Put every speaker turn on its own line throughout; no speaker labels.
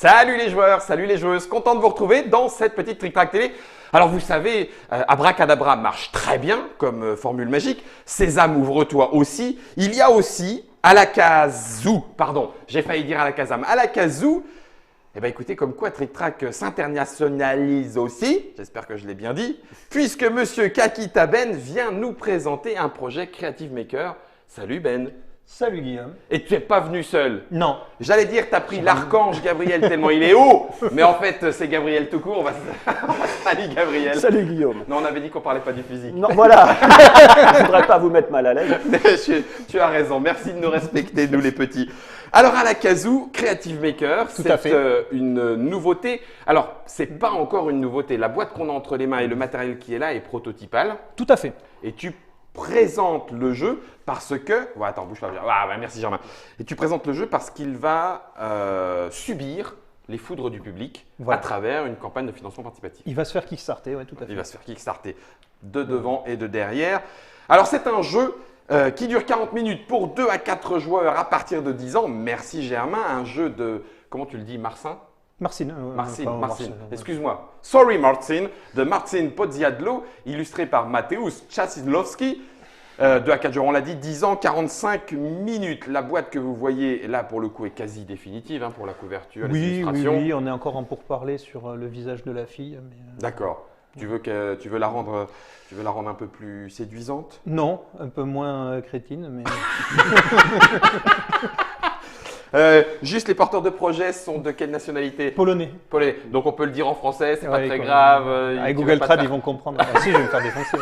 Salut les joueurs, salut les joueuses, content de vous retrouver dans cette petite Trick Track télé. Alors vous savez, Abracadabra marche très bien comme formule magique. Sésame, ouvre-toi aussi. Il y a aussi Alakazou, pardon, j'ai failli dire Alakazam, Alakazou. Eh bien écoutez, comme quoi Trick Track s'internationalise aussi, j'espère que je l'ai bien dit, puisque Monsieur Kakita Ben vient nous présenter un projet Creative Maker. Salut Ben.
Salut Guillaume.
Et tu n'es pas venu seul.
Non.
J'allais dire, tu as pris l'archange Gabriel tellement il est haut, mais en fait, c'est Gabriel tout court. Salut Gabriel.
Salut Guillaume.
Non, on avait dit qu'on ne parlait pas du physique.
Non, voilà. Je ne voudrais pas vous mettre mal à l'aise.
Tu as raison. Merci de nous respecter, nous les petits. Alors, Alakazou, Creative Maker, c'est une nouveauté. Alors, ce n'est pas encore une nouveauté. La boîte qu'on a entre les mains et le matériel qui est là est prototypal.
Tout à fait.
Et tu présentes le jeu parce que… Ouais, attends, bouge pas. Ah, ouais, merci Germain. Et tu présentes le jeu parce qu'il va subir les foudres du public à travers une campagne de financement participatif.
Il va se faire kickstarter, oui, tout à fait.
Il va se faire kickstarter de devant et de derrière. Alors, c'est un jeu qui dure 40 minutes pour 2 à 4 joueurs à partir de 10 ans. Merci Germain. Un jeu de… Comment tu le dis, Marcin?
Marcin.
Marcin. Excuse-moi. Sorry Marcin, de Marcin Pozziadlo, illustré par Mateusz Czasilowski. 2 à 4 jours, on l'a dit, 10 ans, 45 minutes. La boîte que vous voyez là, pour le coup, est quasi définitive pour la couverture, les illustrations.
Oui, on est encore en pourparlers sur le visage de la fille.
D'accord. Tu veux la rendre un peu plus séduisante?
Non, un peu moins crétine, mais…
Juste les porteurs de projet sont de quelle nationalité?
Polonais.
Polonais. Donc on peut le dire en français, c'est pas très grave.
Avec Google Trad, ils vont comprendre. Si, je vais me faire défoncer.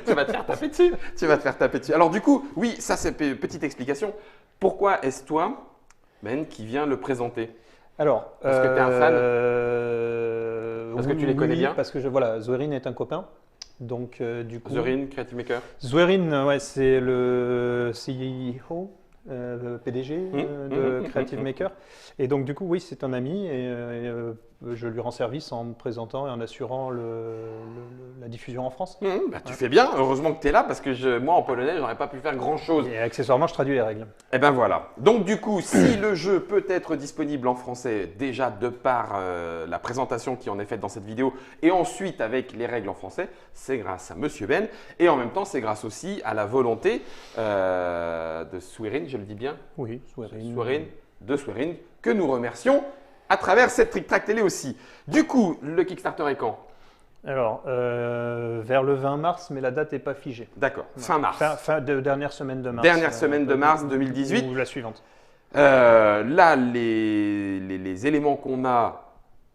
Tu vas te faire taper dessus. Tu vas te faire taper dessus. Alors du coup, oui, ça c'est une petite explication. Pourquoi est-ce toi, Ben, qui viens le présenter?
Alors,
parce que tu es un fan? Parce que tu les connais bien?
Parce que Zwerin est un copain. Donc, du coup…
Zwerin, Creative Maker?
Zwerin, ouais, c'est le CEO. PDG de Creative Maker. Et donc, du coup, oui, c'est un ami et je lui rends service en me présentant et en assurant la diffusion en France.
Tu fais bien, heureusement que tu es là parce que moi, en polonais, je n'aurais pas pu faire grand-chose.
Et accessoirement, je traduis les règles.
Et ben voilà. Donc, du coup, si le jeu peut être disponible en français, déjà de par la présentation qui en est faite dans cette vidéo et ensuite avec les règles en français, c'est grâce à Monsieur Ben. Et en même temps, c'est grâce aussi à la volonté de Zwerin, je le dis bien?
Oui,
Zwerin, que nous remercions à travers cette Trick Track télé aussi. Du coup, le Kickstarter est quand?
Alors, vers le 20 mars, mais la date n'est pas figée.
D'accord, fin mars.
Dernière semaine de mars.
Dernière semaine de mars 2018.
Ou la suivante.
Là, les éléments qu'on a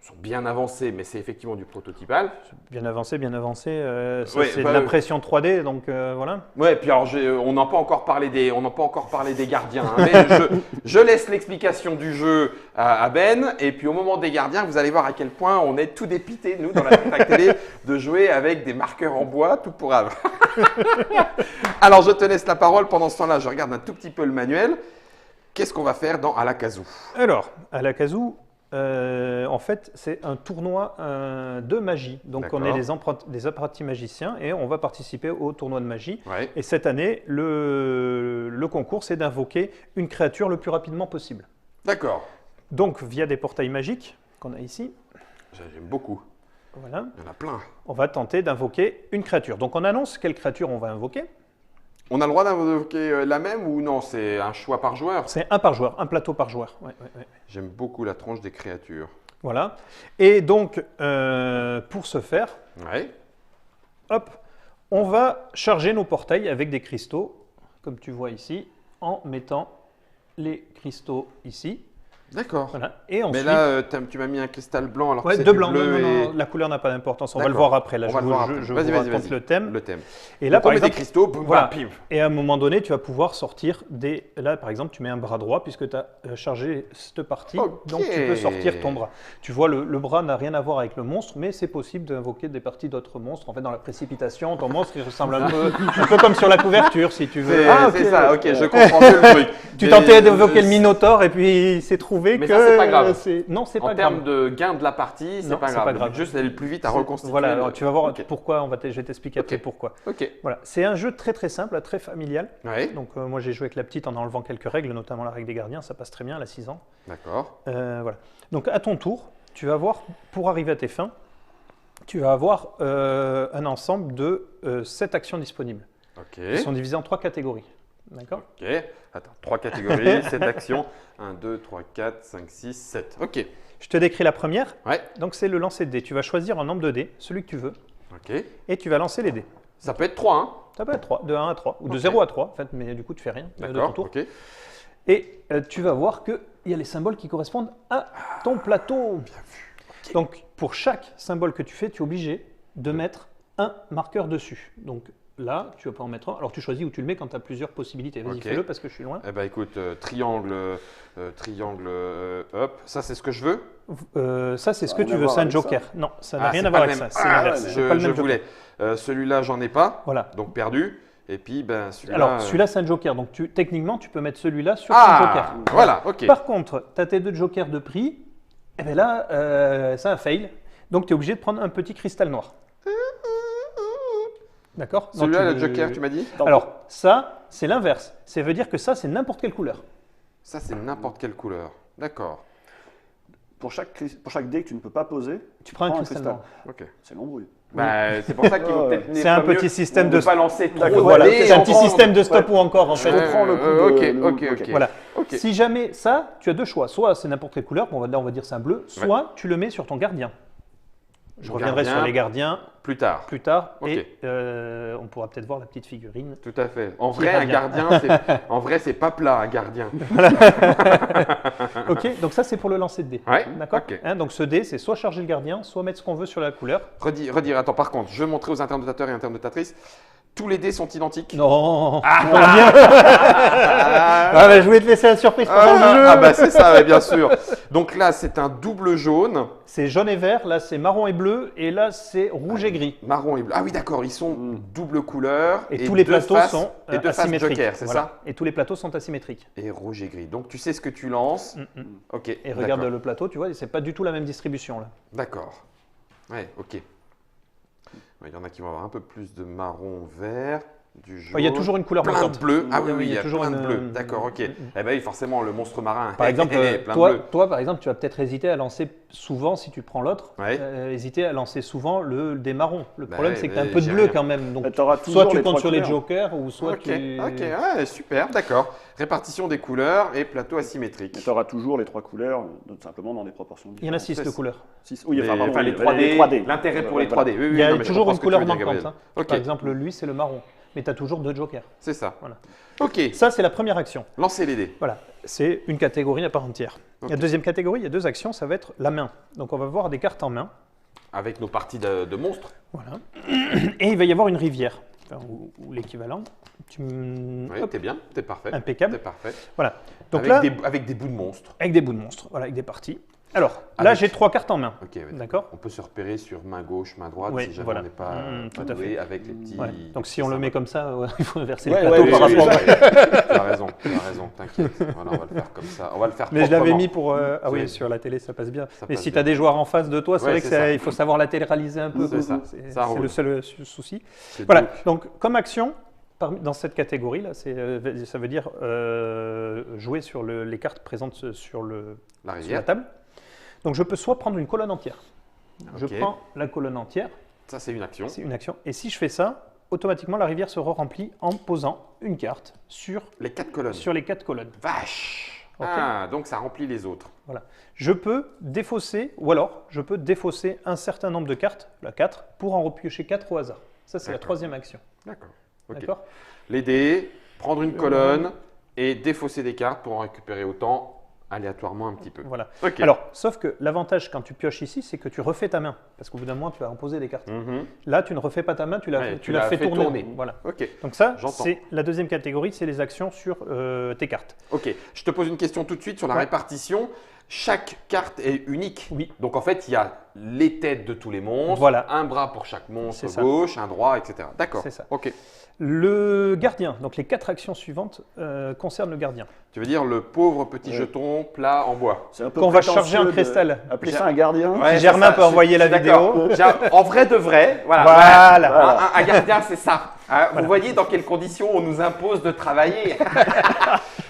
sont bien avancés, mais c'est effectivement du prototypal.
Bien avancé. C'est de la pression 3D, donc voilà.
Ouais, puis alors on n'a pas encore parlé des gardiens, mais je laisse l'explication du jeu à Ben. Et puis au moment des gardiens, vous allez voir à quel point on est tout dépité, nous, dans la Trick Track télé, de jouer avec des marqueurs en bois, tout pourrave. Alors je te laisse la parole. Pendant ce temps-là, je regarde un tout petit peu le manuel. Qu'est-ce qu'on va faire dans Alakazou? Alors,
Alakazou. En fait, c'est un tournoi de magie. Donc, on est des apprentis magiciens et on va participer au tournoi de magie.
Ouais.
Et cette année, le concours, c'est d'invoquer une créature le plus rapidement possible.
D'accord.
Donc, via des portails magiques qu'on a ici.
J'aime beaucoup.
Voilà.
Il y en a plein.
On va tenter d'invoquer une créature. Donc, on annonce quelle créature on va invoquer.
On a le droit d'invoquer la même ou non? C'est un choix par joueur?
C'est un par joueur, un plateau par joueur. Ouais.
J'aime beaucoup la tranche des créatures.
Voilà. Et donc, pour ce faire, hop, on va charger nos portails avec des cristaux, comme tu vois ici, en mettant les cristaux ici.
D'accord.
Voilà. Et ensuite,
mais là, tu m'as mis un cristal blanc alors que c'est
de
du
blanc.
bleu.
Non, la couleur n'a pas d'importance. On va le voir après. Là, je vous raconte le thème.
Et là, par exemple, des cristaux, boum,
voilà.
Bim.
Et à un moment donné, tu vas pouvoir sortir des… Là, par exemple, tu mets un bras droit puisque tu as chargé cette partie. Donc, tu peux sortir ton bras. Tu vois, le bras n'a rien à voir avec le monstre, mais c'est possible d'invoquer des parties d'autres monstres. En fait, dans la précipitation, ton monstre il ressemble un peu comme sur la couverture, si tu veux.
C'est ça, ok, je comprends mieux le truc.
Tu tentais d'évoquer le Minotaure et puis il s'est trouvé
mais
que…
ça, c'est pas grave.
Non, c'est pas
En
grave.
termes de gain de la partie, c'est
Non,
pas
c'est
grave.
pas
Le
grave.
but, juste d'aller plus vite à
C'est-
reconstituer.
Voilà, alors tu vas voir
Ok.
pourquoi, je vais t'expliquer après
Ok.
pourquoi.
Ok.
Voilà, c'est un jeu très très simple, très familial.
Ouais.
Donc moi j'ai joué avec la petite en enlevant quelques règles, notamment la règle des gardiens, ça passe très bien, elle a 6 ans.
D'accord.
Voilà. Donc à ton tour, tu vas avoir, pour arriver à tes fins, tu vas avoir un ensemble de 7 actions disponibles.
Ok.
Qui sont divisées en 3 catégories. D'accord?
Ok. Attends, 3 catégories, 7 actions. 1, 2, 3, 4, 5, 6, 7. Ok.
Je te décris la première.
Ouais.
Donc c'est le lancer de dés. Tu vas choisir un nombre de dés, celui que tu veux,
Ok.
et tu vas lancer les dés.
Ça peut être 3, hein.
Ça peut être 3, de 1 à 3, ou de
Ok.
0 à 3, en fait, mais du coup tu fais rien de ton
D'accord.
tour.
Ok.
Et tu vas voir qu'il y a les symboles qui correspondent à ton plateau.
Ok.
Donc pour chaque symbole que tu fais, tu es obligé de mettre un marqueur dessus. Donc là, tu vas pas en mettre un. Alors tu choisis où tu le mets quand tu as plusieurs possibilités. Vas-y,
Ok.
fais-le parce que je suis loin.
Eh ben écoute, triangle, hop. Ça, c'est ce que je veux.
Ça, c'est ce
Ça
que
a
tu
rien à
veux,
voir
c'est un
avec
joker. Non, ça n'a
Ah,
rien
c'est
à
pas
voir
le
avec
même.
ça. C'est
Ah,
l'inverse. C'est
je
pas le même joker.
voulais. Celui-là, j'en ai pas.
Voilà.
Donc perdu. Et puis, ben, celui-là.
Alors celui-là, c'est un joker. Donc techniquement, tu peux mettre celui-là sur ton joker.
Voilà, ok.
Par contre, tu as tes 2 jokers de prix. Et bien là, c'est un fail. Donc tu es obligé de prendre un petit cristal noir. D'accord? Non,
Celui-là,
tu
le joker, tu m'as dit.
Alors, ça, c'est l'inverse. Ça veut dire que ça, c'est n'importe quelle couleur.
Ça, c'est n'importe quelle couleur. D'accord.
Pour chaque dé que tu ne peux pas poser,
Tu prends un
prends
cristal noir.
Ok.
c'est l'embrouille.
Bah, c'est pour ça qu'il faut
Ouais.
peut-être.
C'est un petit système de…
ne pas lancer trop.
D'accord,
Voilà,
dés
c'est un
en
petit
prendre.
système de stop ou encore, en fait.
Je comprends le coup de-
Ok.
Voilà.
Ok.
Si jamais ça, tu as 2 choix. Soit c'est n'importe quelle couleur, bon, là on va dire c'est un bleu, soit tu le mets sur ton gardien. Je
Mon
reviendrai
gardien,
sur les gardiens
Plus tard.
plus tard
Ok.
et on pourra peut-être voir la petite figurine.
Tout à fait. En
Qui
vrai,
va
un
bien.
gardien, en vrai, c'est pas plat, un gardien.
Ok, donc ça c'est pour le lancer de dés.
Ouais.
D'accord.
Ok.
Hein, donc ce dé, c'est soit charger le gardien, soit mettre ce qu'on veut sur la couleur.
Redire. Attends, par contre, je veux montrer aux internautateurs et internautatrices. Tous les dés sont identiques.
Non.
Ah,
Ah, bah, je voulais te laisser la surprise pendant le jeu.
ah bah c'est ça, ouais, bien sûr. Donc là, c'est un double jaune,
C'est jaune et vert, là c'est marron et bleu, et là c'est rouge et gris.
marron et bleu. Ah oui, d'accord, ils sont double couleur.
Et tous les
deux
plateaux
faces-
sont
et deux faces
asymétriques.
joker, c'est
Voilà.
ça?
Et tous les plateaux sont asymétriques.
Et rouge et gris. Donc tu sais ce que tu lances. Ok.
Et regarde
d'accord.
le plateau, tu vois, c'est pas du tout la même distribution là.
D'accord. Ouais, ok. Il y en a qui vont avoir un peu plus de marron vert, du jaune.
Il y a toujours une couleur
plein
manquante.
de bleu. Ah oui,
Oui,
oui, il y a
toujours
plein de
une-
bleu. D'accord, ok. Eh ben oui, forcément, le monstre marin.
Par exemple,
plein de bleu.
toi, par exemple, tu vas peut-être hésiter à lancer souvent, si tu prends l'autre,
Ouais.
hésiter à lancer souvent le des marrons. Le
Bah
problème,
ouais,
c'est que tu as un
mais
peu de
j'ai
bleu
rien.
quand même. Donc,
Tu auras
soit
toujours
tu
les
comptes
trois
sur les
couleurs.
jokers, ou soit
Ok,
tu…
ok, ouais, super, d'accord. Répartition des couleurs et plateau asymétrique.
Tu auras toujours les 3 couleurs, simplement dans des proportions
Il y en a
différentes.
6 de couleurs.
Oui,
Les,
enfin, pardon,
les
oui,
3D,
3D.
l'intérêt pour les
Voilà.
3D. Oui, oui,
Il y a
non, mais je
toujours
comprends
une
ce que tu
couleur
veux dire,
manquante.
Gabriel.
Hein.
Ok,
Par exemple, lui, c'est le marron. Mais tu as toujours 2 jokers.
c'est ça.
Voilà.
Ok,
Ça, c'est la première action.
lancez les dés.
Voilà, c'est une catégorie à part entière.
Ok.
La deuxième catégorie, il y a 2 actions, ça va être la main. Donc on va voir des cartes en main.
Avec nos parties de monstres.
Voilà. Et il va y avoir une rivière, enfin, ou l'équivalent.
Oui,
Hop,
t'es bien, t'es parfait.
impeccable.
T'es parfait.
Voilà. Donc
avec,
là,
avec des bouts de monstres.
avec des bouts de monstres, voilà, avec des parties. Alors, là,
Avec-
j'ai 3 cartes en main.
Ok, ouais.
D'accord.
On peut se repérer sur main gauche, main droite,
Oui,
si jamais
voilà.
on n'est pas
Tout à
doué
fait.
avec les petits.
Ouais. Donc si on le met comme ça, il faut inverser
Ouais,
le plateau
ouais,
par
oui,
rapport.
oui,
Tu as raison, t'inquiète. Voilà, on va le faire comme ça. On va le faire
Mais je l'avais
proprement.
mis pour… ah
Oui.
oui, sur la télé, ça passe bien. Mais
passe
si tu
bien.
as des joueurs en face de toi, c'est
Ouais,
vrai que
c'est ça.
il faut savoir latéraliser un peu.
C'est ça,
C'est
ça
c'est
roule.
le seul souci.
C'est
Voilà,
donc
donc comme action, dans cette catégorie-là, ça veut dire jouer sur les cartes présentes sur
la
la
rivière.
table. Donc je peux soit prendre une colonne entière. Je
Ok.
prends la colonne entière,
Ça, c'est une action.
c'est une action. Et si je fais ça, automatiquement la rivière se remplit en posant une carte sur
Les 4 colonnes.
les 4 colonnes.
Vache.
Ok.
Ah, donc ça remplit les autres.
Voilà. Je peux défausser, ou alors je peux défausser un certain nombre de cartes, la 4, pour en repiocher 4 au hasard. Ça, c'est la
D'accord.
3e action.
D'accord. Ok.
D'accord.
Les dés, prendre une colonne et défausser des cartes pour en récupérer autant aléatoirement un petit peu.
Voilà.
Ok.
Alors, sauf que l'avantage quand tu pioches ici, c'est que tu refais ta main. Parce qu'au bout d'un moment, tu vas en poser des cartes.
Mhm.
Là, tu ne refais pas ta main, tu
Ouais,
l'as fait tourner. Voilà.
Ok.
Donc ça,
J'entends.
c'est la deuxième catégorie, c'est les actions sur tes cartes.
Ok. Je te pose une question tout de suite sur la
Ouais.
répartition. chaque carte est unique.
Oui.
Donc en fait, il y a les têtes de tous les monstres,
Voilà.
un bras pour chaque monstre
C'est ça.
gauche, un droit, etc. D'accord.
C'est ça.
Ok.
Le gardien, donc les 4 actions suivantes concernent le gardien.
Tu veux dire le pauvre petit
Ouais.
jeton plat en bois.
C'est un peu
Qu'on va
prétentieux
charger en
de
cristal.
Appeler ça un gardien.
Ouais, c'est
Germain
ça,
peut envoyer la
d'accord. En vrai de vrai, voilà.
Voilà.
Un gardien, c'est ça. Hein, vous voyez dans quelles conditions on nous impose de travailler.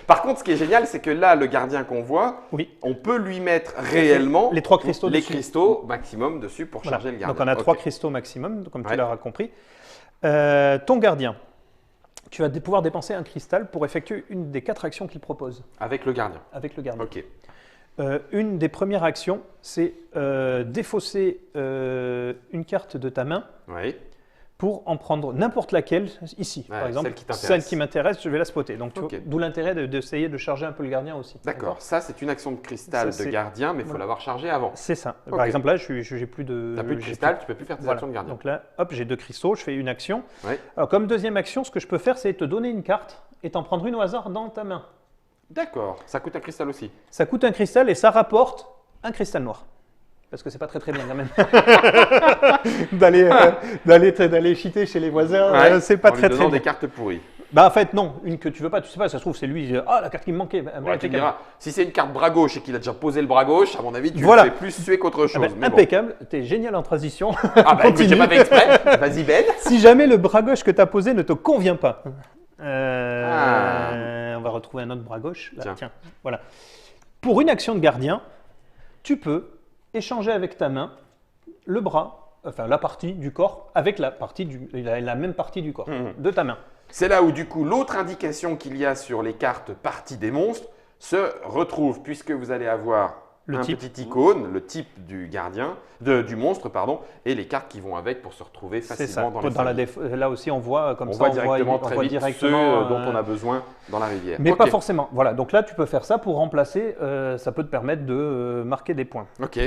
Par contre, ce qui est génial, c'est que là, le gardien qu'on voit,
Oui.
on peut lui mettre réellement
Les 3 cristaux
les
dessus.
cristaux maximum dessus pour
Voilà.
charger le gardien.
Donc on a 3
Ok.
cristaux maximum, comme
Ouais.
tu l'auras compris. Ton gardien, tu vas pouvoir dépenser un cristal pour effectuer une des 4 actions qu'il propose
Avec le gardien.
avec le gardien.
Ok.
Une des premières actions, c'est défausser une carte de ta main
Oui.
pour en prendre n'importe laquelle ici.
Ouais,
par exemple,
celle qui t'intéresse.
celle qui m'intéresse, je vais la spotter. Donc, tu
Ok.
vois, d'où l'intérêt d'essayer de charger un peu le gardien aussi.
D'accord. Ça, c'est une action de cristal
Ça,
de
c'est-
gardien, mais il faut
voilà.
l'avoir chargé avant.
C'est ça.
Ok.
Par exemple, là, j'ai plus de.
Tu n'as plus de
j'ai
cristal, tu ne peux plus faire tes
Voilà.
actions de gardien.
Donc là, hop, j'ai 2 cristaux, je fais une action.
Ouais.
Alors, comme deuxième action, ce que je peux faire, c'est te donner une carte et t'en prendre une au hasard dans ta main.
D'accord. Ça coûte un cristal aussi.
Ça coûte un cristal et ça rapporte un cristal noir. Parce que c'est pas très bien quand même. d'aller cheater chez les voisins,
Ouais,
c'est pas
en lui
très
donnant
bien.
des cartes pourries.
Bah en fait non, une que tu veux pas, tu sais pas, ça se trouve c'est lui, ah la carte qui me manquait. Bah,
Ouais, tu me
impeccable.
diras, si c'est une carte bras gauche et qu'il a déjà posé le bras gauche, à mon avis, tu
Voilà.
le fais plus tuer qu'autre
Ah
chose.
ben,
mais bon.
impeccable, t'es génial en transition.
Ah bah écoute, j'ai
Continue.
pas fait exprès. Vas-y Ben.
Si jamais le bras gauche que tu as posé ne te convient pas, on va retrouver un autre bras gauche. Là,
Tiens.
tiens, voilà. Pour une action de gardien, tu peux échanger avec ta main le bras, enfin la partie du corps, avec la même partie du corps
Mhm.
de ta main.
C'est là où du coup l'autre indication qu'il y a sur les cartes partie des monstres se retrouve puisque vous allez avoir
Le
un
type.
petit icône, le type du gardien, du monstre pardon, et les cartes qui vont avec pour se retrouver
C'est ça.
facilement dans la famille.
Là aussi, on voit comme
On
ça,
voit directement
on
très
voit
vite
directement,
ceux dont on a besoin dans la rivière.
Mais
Ok.
pas forcément. Voilà. Donc là, tu peux faire ça pour remplacer. Ça peut te permettre de marquer des points.
Ok.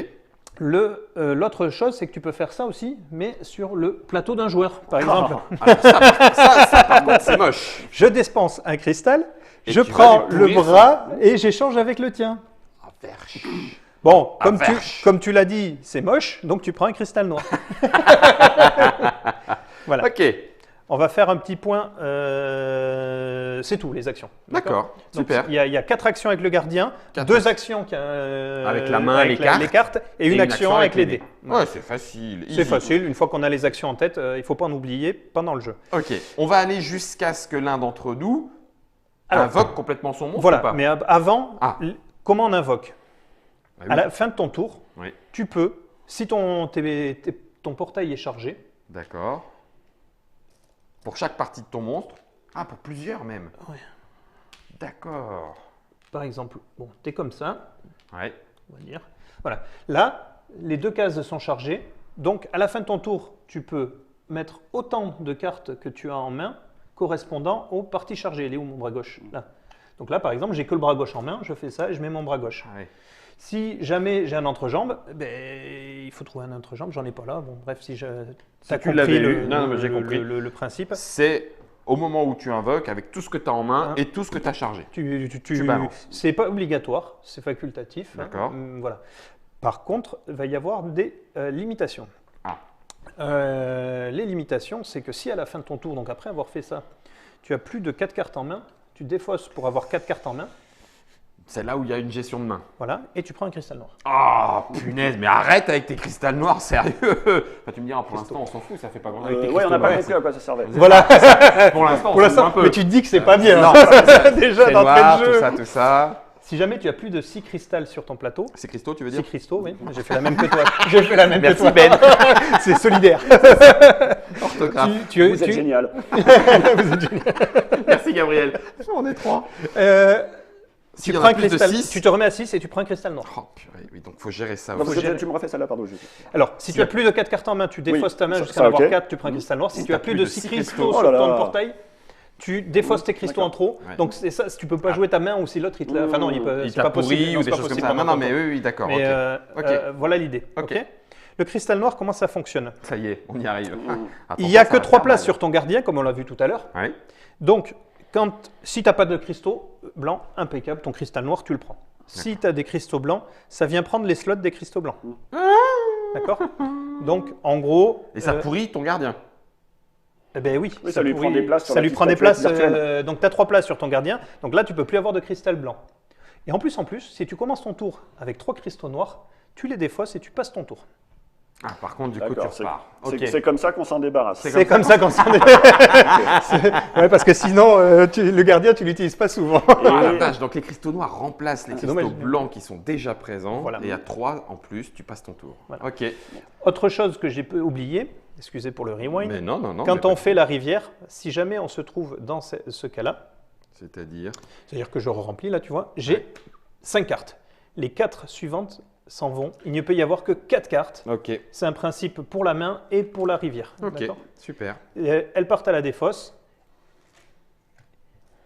L'autre chose, c'est que tu peux faire ça aussi, mais sur le plateau d'un joueur, par exemple.
Alors ça, par contre, c'est moche.
Je dispense un cristal,
Et
je
tu vas
prends
lui
le
pourrir
bras et j'échange avec le tien.
Ah, verge.
Bon,
Ah,
comme
vache.
comme tu l'as dit, c'est moche, donc tu prends un cristal noir. Voilà.
Ok.
On va faire un petit point. C'est tout, les actions.
D'accord.
Donc,
Super.
il y a 4 actions avec le gardien,
Quatre
2 actions
Avec la main,
avec
les
cartes, et une action avec les dés.
Ouais, c'est facile.
C'est
easy.
facile, une fois qu'on a les actions en tête, il ne faut pas en oublier pendant le jeu.
Ok. On va aller jusqu'à ce que l'un d'entre nous
Alors,
invoque complètement son monstre ou
Voilà,
pas
mais avant,
Ah.
comment on invoque?
Bah
À
oui.
la fin de ton tour,
Oui.
tu peux, si ton portail est chargé,
D'accord. Pour chaque partie de ton monstre. Ah, pour plusieurs même.
Ouais.
D'accord.
par exemple, bon, tu es comme ça,
Ouais.
on va dire. Voilà. Là, les 2 cases sont chargées. Donc, à la fin de ton tour, tu peux mettre autant de cartes que tu as en main correspondant aux parties chargées. Elle est où mon bras gauche? Là. Donc là, par exemple, j'ai que le bras gauche en main. Je fais ça et je mets mon bras gauche.
Ah ouais.
Si jamais j'ai un entrejambe, ben, il faut trouver un entrejambe. J'en ai pas là. Bon, bref, si je... T'as
tu
compris
l'avais
le,
eu. Non, mais j'ai compris.
le principe.
C'est au moment où tu invoques avec tout ce que tu as en main
Hein.
et tout ce que tu as chargé.
Tu
balances.
c'est pas obligatoire, c'est facultatif. hein.
D'accord.
Voilà. Par contre, il va y avoir des limitations.
Ah.
Les limitations, c'est que si à la fin de ton tour, donc après avoir fait ça, tu as plus de 4 cartes en main, tu défausses pour avoir 4 cartes en main,
C'est là où il y a une gestion de main.
voilà, et tu prends un cristal noir.
Ah, punaise, mais arrête avec tes cristals noirs, sérieux. Enfin, tu me diras, pour l'instant, on s'en fout, ça fait pas grand-chose avec tes
Ouais, on
cristaux
n'a pas
noirs.
compris à quoi ça servait.
Voilà,
Pour l'instant, on
pour
s'en fout
l'instant,
un peu.
mais tu te dis que c'est pas bien.
Non,
Déjà
c'est
d'entrée
noir,
de jeu.
tout ça.
Si jamais tu as plus de 6 cristals sur ton plateau,
C'est cristaux, tu veux
6
dire
cristaux, oui, j'ai fait la même que toi. J'ai fait la même
Merci,
que toi.
Ben.
C'est solidaire.
Orthographe.
Vous êtes génial.
Merci, Gabriel. On est 3.
Tu
S'il y en
prends
a
un
plus de
cristal,
6.
tu te remets à 6 et tu prends un cristal noir.
Oh, purée, oui, donc faut gérer ça
Non,
aussi.
parce que tu me refais celle-là, pardon.
Alors, si tu as plus de 4 cartes en main, tu défausses ta main
ça-
jusqu'à
ça,
en avoir
ok.
4, tu prends un cristal noir. Si
Si
tu as
t'as
plus de 6 cristaux
Oh
sur
là
ton
là.
portail, tu défausses tes cristaux en trop.
Ouais.
Donc, c'est ça, tu peux pas jouer ta main ou si l'autre il te l'a. Enfin, non,
Il
c'est
t'a
pas
pourri
possible.
ou
c'est
des
pas
choses comme
possible
ça. Non,
pendant
non,
ton
mais
tour.
oui, d'accord.
Mais
Ok.
voilà l'idée.
Ok.
ok Le cristal noir, comment ça fonctionne?
Ça y est, on y arrive.
Il n'y a
Attention,
que
ça
3
va
places
faire
sur ton gardien, comme on l'a vu tout à l'heure.
mal. Ouais.
Donc, si tu n'as pas de cristaux blancs, impeccable, ton cristal noir, tu le prends. Si tu as des cristaux blancs, ça vient prendre les slots des cristaux blancs. D'accord? Donc, en gros.
Et ça pourrit ton gardien.
Eh ben oui,
Oui, ça lui prend des places sur
ça
la
lui
petite
prend des
statuette
places.
virtuelle.
Donc, tu as 3 places sur ton gardien. Donc là, tu peux plus avoir de cristal blanc. Et en plus, si tu commences ton tour avec 3 cristaux noirs, tu les défausses et tu passes ton tour.
Ah, par contre, du coup, tu
D'accord,
repars.
c'est
Ok.
c'est comme ça qu'on s'en débarrasse.
C'est comme ça qu'on s'en est. Ouais, parce que sinon, le gardien, tu l'utilises pas souvent.
Ah la vache, donc les cristaux noirs remplacent les
C'est
cristaux
dommage.
blancs qui sont déjà présents.
Voilà.
Et à 3 en plus, tu passes ton tour.
Voilà.
Ok.
Autre chose que j'ai oublié, excusez pour le rewind.
Mais non, non, non.
Quand
mais
on
pas-
fait la rivière, si jamais on se trouve dans ce cas-là,
C'est-à-dire.
c'est-à-dire que je remplis là, tu vois, j'ai 5 cartes. Les 4 suivantes s'en vont. Il ne peut y avoir que 4 cartes.
Ok.
C'est un principe pour la main et pour la rivière.
Ok.
D'accord.
Super.
Et elles partent à la défausse.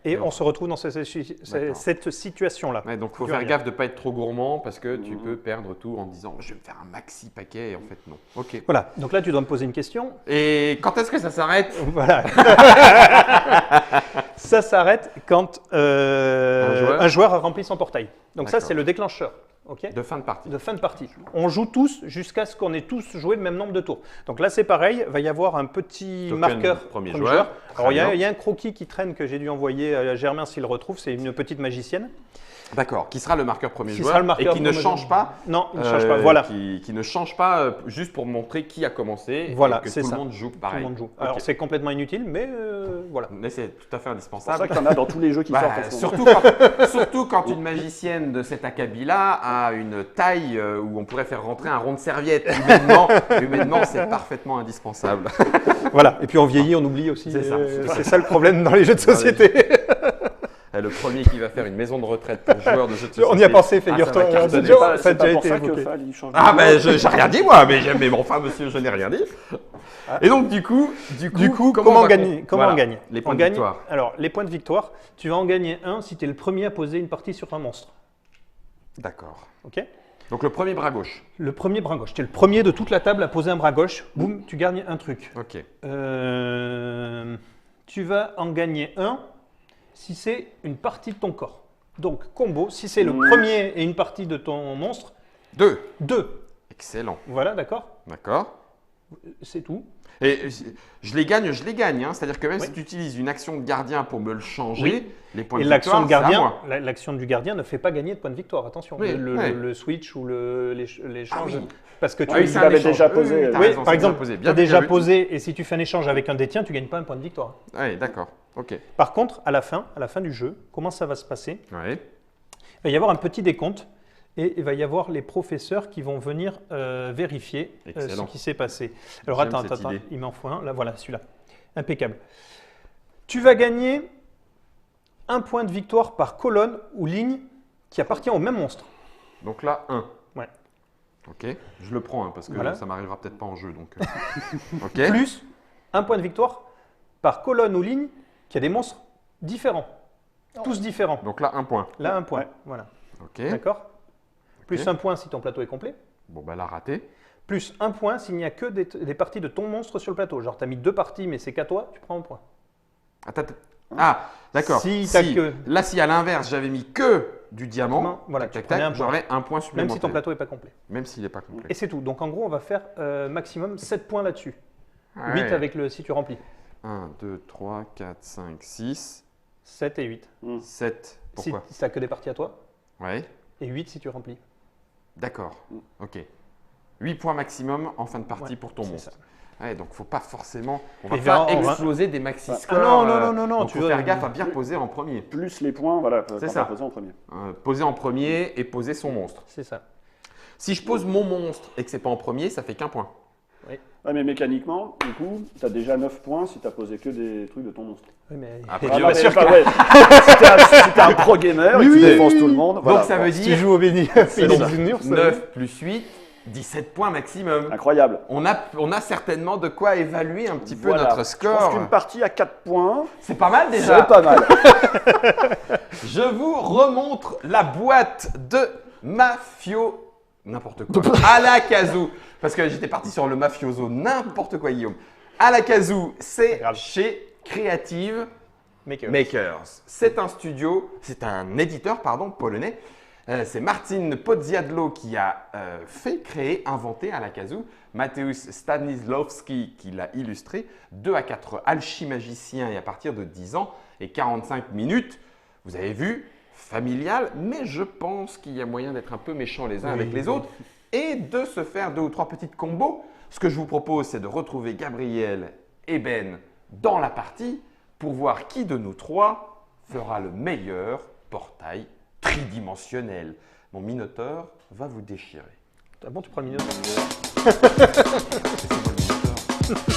Et
Et
on se retrouve dans cette situation-là.
Ouais, donc, il faut
Tu
faire
vas
gaffe de ne pas être trop gourmand parce que tu peux perdre tout en disant je vais me faire un maxi paquet et en fait, non. Ok.
Voilà. Donc là, tu dois me poser une question.
Et quand est-ce que ça s'arrête?
Voilà. Ça s'arrête quand un joueur a rempli son portail. Donc ça,
D'accord.
c'est le déclencheur. Ok.
De fin de partie.
De fin de partie. On joue tous jusqu'à ce qu'on ait tous joué le même nombre de tours. Donc là, c'est pareil, il va y avoir un petit
Token
marqueur
premier joueur. Très
Alors,
bien.
il y a un croquis qui traîne que j'ai dû envoyer à Germain s'il le retrouve. C'est une petite magicienne.
D'accord. Qui sera le marqueur premier
Qui
joueur
sera le marqueur
et qui ne
premier
change
joueur.
pas.
Non, il ne change pas. Voilà.
Qui ne change pas juste pour montrer qui a commencé
Voilà,
et que
c'est
tout
ça.
le monde joue
Tout
pareil.
le monde joue.
Ok.
Alors, c'est complètement inutile, mais voilà.
Mais c'est tout à fait
C'est pour ça
indispensable.
que tu en as dans tous les jeux qui
Bah,
sortent en ce moment.
surtout quand une magicienne de cet acabit-là a une taille où on pourrait faire rentrer un rond de serviette. Humainement, c'est parfaitement indispensable.
Voilà. Et puis, on vieillit, on oublie aussi.
C'est ça.
C'est ça le problème dans les jeux de société.
Le premier qui va faire une maison de retraite pour joueurs de jeux de société.
On y a pensé,
Ah, ça
figure-toi.
va cartonner.
C'est
C'est pas,
ça
c'est
a
pas
déjà
pour
été
ça que
évoqué.
Fall, il change de
Ah
jeu.
ben j'ai rien dit moi, mais bon, enfin monsieur, je n'ai rien dit. Et donc du coup,
Comment
on va
gagner
Voilà,
on gagne
les points
On
de
gagne-
victoire.
Alors, les points de victoire, tu vas en gagner un si tu es le premier à poser une partie sur un monstre.
D'accord.
Ok.
Donc le premier bras gauche.
Le premier bras gauche. Tu es le premier de toute la table à poser un bras gauche. Boum, tu gagnes un truc.
Ok.
Tu vas en gagner un si c'est une partie de ton corps. Donc, combo, si c'est le premier et une partie de ton monstre,
2.
2.
Excellent.
Voilà, d'accord.
D'accord.
C'est tout.
Et je les gagne. Hein. C'est-à-dire que même
Oui.
si tu utilises une action de gardien pour me le changer,
Oui.
les points
Et
de
l'action
victoire,
de
c'est à
gardien,
moi.
l'action du gardien ne fait pas gagner de points de victoire. Attention,
Oui, oui.
le switch ou l'échange.
Ah oui.
Parce que tu
Ah oui,
c'est
tu
un
l'avais
échange.
déjà posé.
t'as
Oui,
raison,
par
c'est
exemple,
bien posé.
tu
Bien
as
vu,
déjà
bien vu.
posé et si tu fais un échange avec un détien, tu ne gagnes pas un point de victoire.
Oui, d'accord. Ok.
Par contre, à la fin du jeu, comment ça va se passer?
Ouais.
Il va y avoir un petit décompte et il va y avoir les professeurs qui vont venir vérifier ce
Excellent.
qui s'est passé. Alors
J'aime
attends,
cette idée.
il m'en faut un. Là, voilà, celui-là. Impeccable. Tu vas gagner un point de victoire par colonne ou ligne qui appartient au même monstre.
Donc là, 1.
Ouais.
Ok. Je le prends hein, parce que
Voilà.
ça m'arrivera peut-être pas en jeu. Donc. Ok.
Plus un point de victoire par colonne ou ligne qui a des monstres différents. Tous différents.
Donc là, 1 point.
Là, un point.
Ouais.
Voilà.
Ok.
D'accord. Plus un point si ton plateau est complet.
Bon, bah là, raté.
Plus un point s'il n'y a que des parties de ton monstre sur le plateau. Genre, tu as mis 2 parties, mais c'est qu'à toi, tu prends un point.
Attends. Ah, d'accord.
Si t'as que-
Là, si à l'inverse, j'avais mis que du diamant,
Non, voilà, tu
tac,
prenais
tac,
un point.
j'aurais un point
Même
supplémentaire.
si ton plateau n'est pas complet.
Même s'il n'est pas complet.
Et c'est tout. Donc, en gros, on va faire maximum 7 points là-dessus.
Ah
8
ouais.
avec si tu remplis.
1, 2, 3, 4, 5, 6,
7 et 8.
7.
Si
Pourquoi
tu n'as que des parties à toi.
Ouais,
Et 8 si tu remplis.
d'accord. Ok. 8 points maximum en fin de partie
Ouais,
pour ton
c'est
monstre.
ça.
Ouais, donc faut pas forcément. On va
Et
pas
on va-
exploser des maxi scores.
Ah non,
donc
tu
faut
veux-
faire gaffe à bien poser en premier.
Plus les points, voilà, quand
C'est
on
ça.
va poser en premier.
Poser en premier et poser son monstre.
C'est ça.
Si je pose mon monstre et que c'est pas en premier, ça fait qu'un point.
Ouais, mais mécaniquement, du coup, tu as déjà 9 points si tu as posé que des trucs de ton monstre.
Oui, mais
Ah,
t'es
pas
pas
mais
sûr
enfin,
que
ouais. si t'es un pro gamer et que tu défonces tout le monde, voilà,
donc ça veut
si tu
dire
joues au Béni,
C'est
Phoenix
ça.
Junior, ça
9 plus 8, 17 points maximum.
incroyable.
On a certainement de quoi évaluer un petit peu
Voilà.
notre
Je pense
score.
qu'une partie à 4 points,
C'est pas mal
c'est
déjà.
pas mal.
Je vous remontre la boîte de Mafio. N'importe quoi. À la Kazoo. Parce que j'étais parti sur le mafioso. N'importe quoi, Guillaume. À la Kazoo, c'est
grave.
chez Creative
Maker.
Makers. C'est un studio, c'est un éditeur, pardon, polonais. C'est Martin Pozziadlo qui a créé, inventé à la kazoo. Mateusz Stanisławski qui l'a illustré. 2 à 4 alchimagiciens et à partir de 10 ans et 45 minutes. Vous avez vu, familial, mais je pense qu'il y a moyen d'être un peu méchants les uns avec les autres et de se faire 2 ou 3 petites combos. Ce que je vous propose, c'est de retrouver Gabriel et Ben dans la partie pour voir qui de nous 3 fera le meilleur portail tridimensionnel. Mon Minotaure va vous déchirer.
Ah bon, tu prends le Minotaure?
C'est moi le Minotaure.